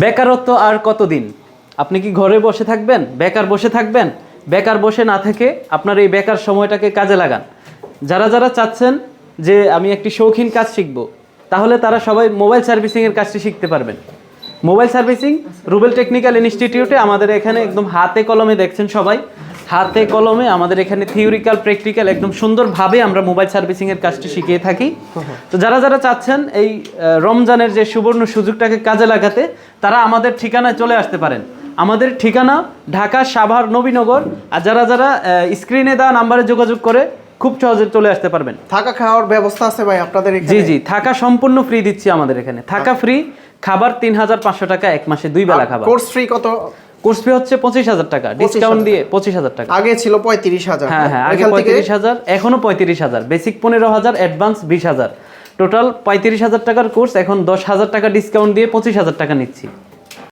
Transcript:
বেকারত্ব আর কতদিন? আপনি কি ঘরে বসে থাকবেন? বেকার বসে থাকবেন? বেকার বসে না থেকে আপনার এই বেকার সময়টাকে কাজে লাগান। যারা যারা চাচ্ছেন যে আমি একটি শৌখিন কাজ শিখব, তাহলে তারা সবাই মোবাইল সার্ভিসিংয়ের কাজটি শিখতে পারবেন। মোবাইল সার্ভিসিং রুবেল টেকনিক্যাল ইনস্টিটিউটে আমাদের এখানে একদম হাতে কলমে দেখছেন সবাই, হাতে কলমে আমাদের এখানে থিওরিক্যাল প্র্যাকটিক্যাল একদম সুন্দরভাবে আমরা মোবাইল সার্ভিসিংয়ের কাজটি শিখিয়ে থাকি। তো যারা যারা চাচ্ছেন এই রমজানের যে সুবর্ণ সুযোগটাকে কাজে লাগাতে, তারা আমাদের ঠিকানায় চলে আসতে পারেন। আমাদের ঠিকানা ঢাকা সাভার নবীনগর। আর যারা যারা স্ক্রিনে দেওয়া নাম্বারে যোগাযোগ করে খুব সহজে চলে আসতে পারবেন। থাকা খাওয়ার ব্যবস্থা আছে ভাই আপনাদের এখানে? জি জি, থাকা সম্পূর্ণ ফ্রি দিচ্ছি আমাদের এখানে। থাকা ফ্রি, খাবার ৩৫০০ টাকা, এক মাসে 2 বেলা খাবার। কোর্স ফ্রি কত? কোর্স ফি হচ্ছে ২৫,০০০ টাকা, ডিসকাউন্ট দিয়ে ২৫,০০০ টাকা। আগে ছিল ৩৫,০০০। হ্যাঁ হ্যাঁ, আগে ৩৫,০০০, এখনো ৩৫,০০০, বেসিক ১৫,০০০, অ্যাডভান্স ২০,০০০, টোটাল ৩৫,০০০ টাকার কোর্স। এখন ১০,০০০ টাকা ডিসকাউন্ট দিয়ে ২৫,০০০ টাকা নিচ্ছি।